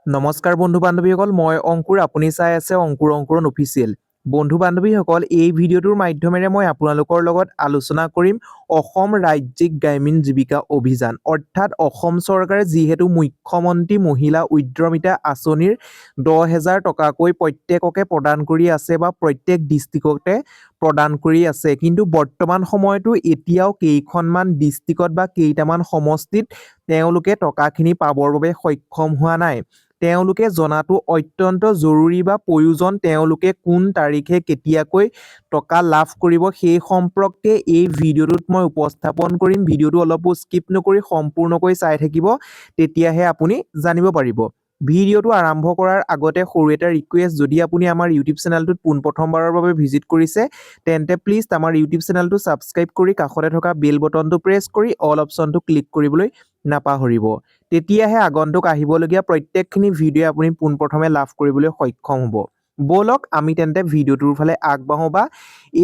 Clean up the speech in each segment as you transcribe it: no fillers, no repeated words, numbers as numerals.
নমস্কাৰ বন্ধু বান্ধৱীসকল মই অংকুৰ আপুনি চাই আছে অংকুৰন অফিচিয়েল বন্ধু বান্ধৱীসকল এই ভিডিঅ'টোৰ মাধ্যমেৰে মই আপোনালোকৰ লগত আলোচনা কৰিম অসম ৰাজ্যিক গ্ৰামীণ জীৱিকা অভিযান অৰ্থাৎ অসম চৰকাৰে যিহেতু মুখ্যমন্ত্ৰী মহিলা উদ্যমিতা আঁচনিৰ 10,000 টকাকৈ প্ৰত্যেককে প্ৰদান কৰি আছে বা প্ৰত্যেক ডিষ্ট্ৰিক্টতে প্ৰদান কৰি আছে কিন্তু বৰ্তমান সময়তো এতিয়াও কেইখনমান ডিষ্ট্ৰিক্টত বা কেইটামান সমষ্টিত তেওঁলোকে টকাখিনি পাবৰ বাবে সক্ষম হোৱা নাই তেওঁলোকে জনাটো অত্যন্ত জৰুৰী বা প্ৰয়োজন তেওঁলোকে কোন তাৰিখে কেতিয়াকৈ টকা লাভ কৰিব সেই সম্পৰ্কে এই ভিডিঅ'টোত মই উপস্থাপন কৰিম ভিডিঅ'টো অলপো স্কিপ নকৰি সম্পূৰ্ণকৈ চাই থাকিব তেতিয়াহে আপুনি জানিব পাৰিব ভিডিঅ'টো আৰম্ভ কৰাৰ আগতে সৰু এটা ৰিকুৱেষ্ট যদি আপুনি আমাৰ ইউটিউব চেনেলটোত পোনপ্ৰথমবাৰৰ বাবে ভিজিট কৰিছে তেন্তে প্লিজ আমাৰ ইউটিউব চেনেলটো ছাবস্ক্ৰাইব কৰি কাষতে থকা বেল বটনটো প্ৰেছ কৰি অল অপশ্যনটো ক্লিক কৰিবলৈ নাপাহৰিব তেতিয়াহে আগন্তুক আহিবলগীয়া প্ৰত্যেকখিনি ভিডিঅ' আপুনি পোনপ্ৰথমে লাভ কৰিবলৈ সক্ষম হ'ব বলক আমি তেন্তে ভিডিঅ'টোৰ ফালে আগবাঢ়ো বা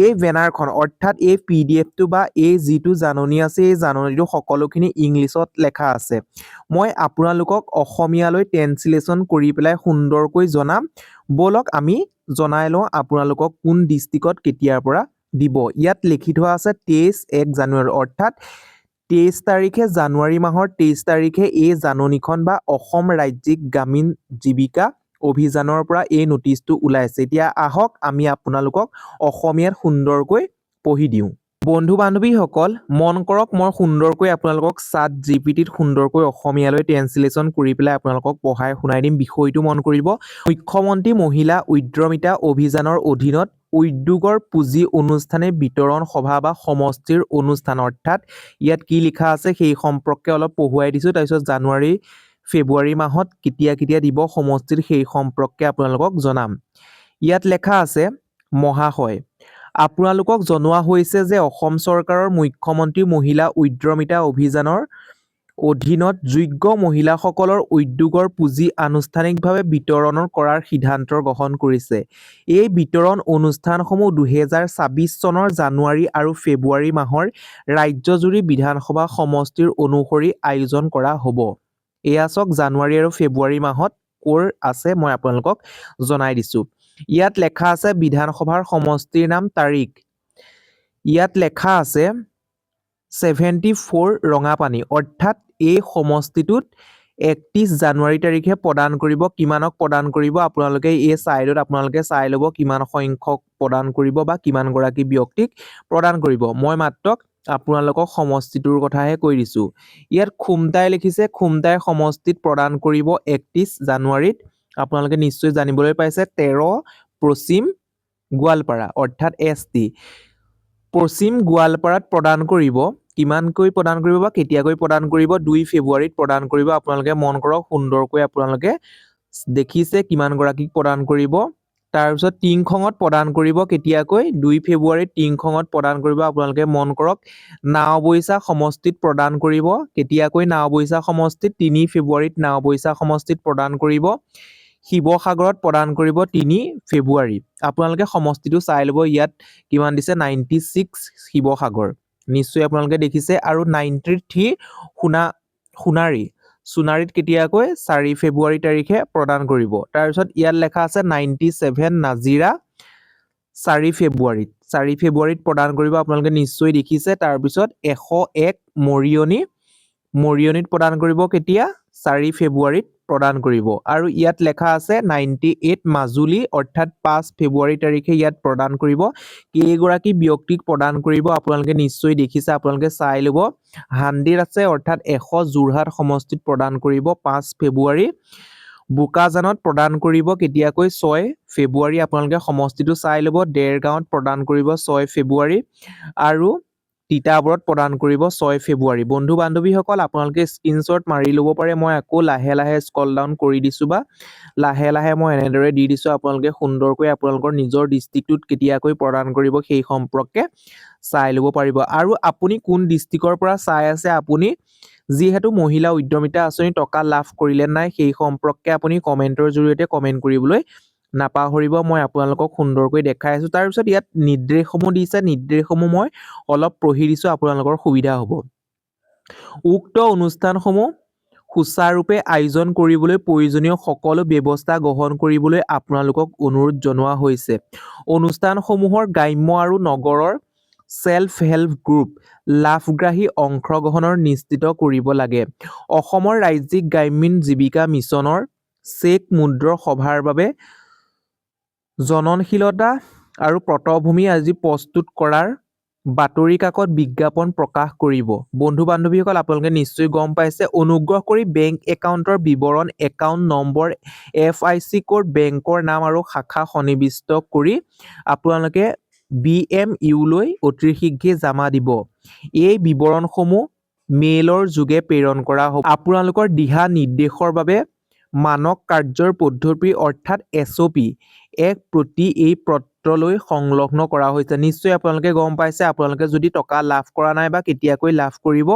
এই বেনাৰখন অৰ্থাৎ এই পিডিএফটো বা এই যিটো জাননী আছে এই জাননীটো সকলোখিনি ইংলিছত লেখা আছে মই আপোনালোকক অসমীয়ালৈ ট্ৰেন্সলেশ্যন কৰি পেলাই সুন্দৰকৈ জনাম বলক আমি জনাই লওঁ আপোনালোকক কোন ডিষ্ট্ৰিক্টত কেতিয়াৰ পৰা দিব ইয়াত লিখি থোৱা আছে 23 জানুৱাৰী অৰ্থাৎ 23 তাৰিখে জানুৱাৰী মাহৰ 23 তাৰিখে এই জাননীখন বা অসম ৰাজ্যিক গ্ৰামীণ জীৱিকা অভিযানৰ পৰা এই নটিচটো ওলাইছে এতিয়া আহক আমি আপোনালোকক অসমীয়াত সুন্দৰকৈ পঢ়ি দিওঁ বন্ধু বান্ধৱীসকল মন কৰক মই সুন্দৰকৈ আপোনালোকক চাট জিপিটিত সুন্দৰকৈ অসমীয়ালৈ ট্ৰেন্সলেশ্যন কৰি পেলাই আপোনালোকক পঢ়াই শুনাই দিম বিষয়টো মন কৰিব মুখ্যমন্ত্ৰী মহিলা উদ্যমিতা অভিযানৰ অধীনত উদ্যোগৰ পুঁজি অনুষ্ঠানে বিতৰণ সভা বা সমষ্টিৰ অনুষ্ঠান অৰ্থাৎ ইয়াত কি লিখা আছে সেই সম্পৰ্কে অলপ পঢ়ুৱাই দিছোঁ তাৰপিছত জানুৱাৰী ফেব্ৰুৱাৰী মাহত কেতিয়া দিব সমষ্টিৰ সেই সম্পৰ্কে আপোনালোকক জনাম ইয়াত লেখা আছে মহাশয় আপোনালোকক জনোৱা হৈছে যে অসম চৰকাৰৰ মুখ্যমন্ত্ৰী মহিলা উদ্যমিতা অভিযানৰ অধীনত যোগ্য মহিলাসকলৰ উদ্যোগৰ পুঁজি আনুষ্ঠানিকভাৱে বিতৰণ কৰাৰ সিদ্ধান্ত গ্ৰহণ কৰিছে এই বিতৰণ অনুষ্ঠানসমূহ 2024 চনৰ জানুৱাৰী আৰু ফেব্ৰুৱাৰী মাহৰ ৰাজ্যজুৰি বিধানসভা সমষ্টিৰ অনুসৰি আয়োজন কৰা হ'ব এয়া চাওক জানুৱাৰী আৰু ফেব্ৰুৱাৰী মাহত ক'ৰ আছে মই আপোনালোকক জনাই দিছোঁ ইয়াত লেখা আছে বিধানসভাৰ সমষ্টিৰ নাম তাৰিখ ইয়াত লেখা আছে 74 ৰঙাপানী অৰ্থাৎ এই সমষ্টিটোত 31 জানুৱাৰী তাৰিখে প্ৰদান কৰিব কিমানক প্ৰদান কৰিব আপোনালোকে এই সাইডত আপোনালোকে চাই ল'ব কিমান সংখ্যক প্ৰদান কৰিব বা কিমান গৰাকী ব্যক্তিক প্ৰদান কৰিব মই মাত্ৰ আপোনালোকক সমষ্টিটোৰ কথাহে কৈ দিছোঁ ইয়াত খুমটাই লিখিছে খুমটাই সমষ্টিত প্ৰদান কৰিব 31 জানুৱাৰীত আপোনালোকে নিশ্চয় জানিবলৈ পাইছে 13 পশ্চিম গোৱালপাৰা অৰ্থাৎ এছটি পশ্চিম গোৱালপাৰাত প্ৰদান কৰিব কিমানকৈ প্ৰদান কৰিব বা কেতিয়াকৈ প্ৰদান কৰিব 2 ফেব্ৰুৱাৰীত প্ৰদান কৰিব আপোনালোকে মন কৰক সুন্দৰকৈ আপোনালোকে দেখিছে কিমান গৰাকীক প্ৰদান কৰিব তাৰপিছত টিংখঙত প্ৰদান কৰিব কেতিয়াকৈ 2 ফেব্ৰুৱাৰীত টিংখঙত প্ৰদান কৰিব আপোনালোকে মন কৰক নাওবৈচা সমষ্টিত প্ৰদান কৰিব কেতিয়াকৈ নাওবৈচা সমষ্টিত 3 ফেব্ৰুৱাৰীত নাওবৈচা সমষ্টিত প্ৰদান কৰিব শিৱসাগৰত প্ৰদান কৰিব 3 ফেব্ৰুৱাৰী আপোনালোকে সমষ্টিটো চাই ল'ব ইয়াত কিমান দিছে 96 শিৱসাগৰ নিশ্চয় আপোনালোকে দেখিছে আৰু 93 সোণাৰীত কেতিয়াকৈ 4 ফেব্ৰুৱাৰী তাৰিখে প্ৰদান কৰিব তাৰপিছত ইয়াত লেখা আছে 97 নাজিৰা 4 ফেব্ৰুৱাৰীত প্ৰদান কৰিব আপোনালোকে নিশ্চয় দেখিছে তাৰপিছত 101 মৰিয়নিত প্ৰদান কৰিব কেতিয়া 4 ফেব্ৰুৱাৰীত প্ৰদান কৰিব আৰু ইয়াত লেখা আছে 98 মাজুলী অৰ্থাৎ 5 ফেব্ৰুৱাৰী তাৰিখে ইয়াত প্ৰদান কৰিব কেইগৰাকী ব্যক্তিক প্ৰদান কৰিব আপোনালোকে নিশ্চয় দেখিছে আপোনালোকে চাই ল'ব 100 আছে অৰ্থাৎ 100 যোৰহাট সমষ্টিত প্ৰদান কৰিব 5 ফেব্ৰুৱাৰী বোকাজানত প্ৰদান কৰিব কেতিয়াকৈ 6 ফেব্ৰুৱাৰী আপোনালোকে সমষ্টিটো চাই ল'ব দেৰগাঁৱত প্ৰদান কৰিব 6 ফেব্ৰুৱাৰী আৰু তিতাবৰত প্ৰদান কৰিব 6 ফেব্ৰুৱাৰী বন্ধু বান্ধৱীসকল আপোনালোকে স্ক্ৰীনশ্বট মাৰি ল'ব পাৰে মই আকৌ লাহে লাহে স্ক্ৰল ডাউন কৰি দিছোঁ বা লাহে লাহে মই এনেদৰে দি দিছোঁ আপোনালোকে সুন্দৰকৈ আপোনালোকৰ নিজৰ ডিষ্ট্ৰিক্টটোত কেতিয়াকৈ প্ৰদান কৰিব সেই সম্পৰ্কে চাই ল'ব পাৰিব আৰু আপুনি কোন ডিষ্ট্ৰিক্টৰ পৰা চাই আছে আপুনি যিহেতু মহিলা উদ্যমিতা আঁচনি টকা লাভ কৰিলে নাই সেই সম্পৰ্কে আপুনি কমেণ্টৰ জৰিয়তে কমেণ্ট কৰিবলৈ নাপাহৰিব মই আপোনালোকক সুন্দৰকৈ দেখাই আছোঁ তাৰপিছত ইয়াত নিৰ্দেশসমূহ দিছে নিৰ্দেশসমূহ মই অলপ পঢ়ি দিছোঁ আপোনালোকৰ সুবিধা হ'ব উক্ত অনুষ্ঠানসমূহ সুচাৰুৰূপে আয়োজন কৰিবলৈ প্ৰয়োজনীয় সকলো ব্যৱস্থা গ্ৰহণ কৰিবলৈ আপোনালোকক অনুৰোধ জনোৱা হৈছে। অনুষ্ঠানসমূহৰ গ্ৰাম্য আৰু নগৰৰ ছেল্ফ হেল্প গ্ৰুপ লাভগ্ৰাহী অংশগ্ৰহণৰ নিশ্চিত কৰিব লাগে। অসমৰ ৰাজ্যিক গ্ৰামীণ জীৱিকা মিছনৰ চেক মুদ্ৰ সভাৰ বাবে জননশীলতা আৰু পটভূমি আজি প্ৰস্তুত কৰাৰ বাতৰি কাকত বিজ্ঞাপন প্ৰকাশ কৰিব। বন্ধু বান্ধৱীসকল, আপোনালোকে নিশ্চয় গম পাইছে। অনুগ্ৰহ কৰি বেংক একাউণ্টৰ বিৱৰণ, একাউণ্ট নম্বৰ, FIC কোড, বেংকৰ নাম আৰু শাখা সন্নিৱিষ্ট কৰি আপোনালোকে BMU লৈ অতি শীঘ্ৰে জমা দিব। এই বিৱৰণসমূহ মেইলৰ যোগে প্ৰেৰণ কৰা হ'ব। আপোনালোকৰ দিহা নিৰ্দেশৰ বাবে মানক কাৰ্যৰ পদ্ধতি অৰ্থাৎ SOP এক প্ৰতি এই পত্ৰলৈ সংলগ্ন কৰা হৈছে। নিশ্চয় আপোনালোকে গম পাইছে। আপোনালোকে যদি টকা লাভ কৰা নাই বা কেতিয়াকৈ লাভ কৰিব,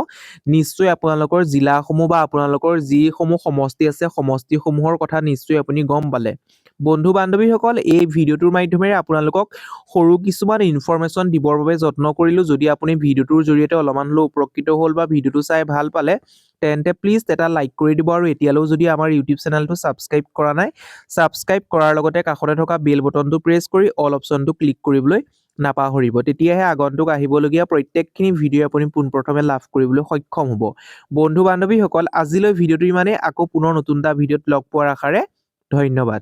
নিশ্চয় আপোনালোকৰ জিলাসমূহ বা আপোনালোকৰ যিসমূহ সমষ্টি আছে, সমষ্টিসমূহৰ কথা নিশ্চয় আপুনি গম পালে। বন্ধু বান্ধৱীসকল, এই ভিডিঅ'টোৰ মাধ্যমেৰে আপোনালোকক সৰু কিছুমান ইনফৰমেশ্যন দিবৰ বাবে যত্ন কৰিলোঁ। যদি আপুনি ভিডিঅ'টোৰ জৰিয়তে অলপমান হ'লেও উপকৃত হ'ল বা ভিডিঅ'টো চাই ভাল পালে, তেন্তে প্লিজ এটা লাইক কৰি দিব আৰু এতিয়ালৈও যদি আমাৰ ইউটিউব চেনেলটো ছাবস্ক্ৰাইব কৰা নাই, ছাবস্ক্ৰাইব কৰাৰ লগতে কাষতে থকা বেল বটনটো প্ৰেছ কৰি অল অপশ্যনটো ক্লিক কৰিবলৈ নাপাহৰিব। তেতিয়াহে আগন্তুক আহিবলগীয়া প্ৰত্যেকখিনি ভিডিঅ' আপুনি পোনপ্ৰথমে লাভ কৰিবলৈ সক্ষম হ'ব। বন্ধু বান্ধৱীসকল, আজিলৈ ভিডিঅ'টো ইমানেই। আকৌ পুনৰ নতুন এটা ভিডিঅ'ত লগ পোৱাৰ আশাৰে ধন্যবাদ।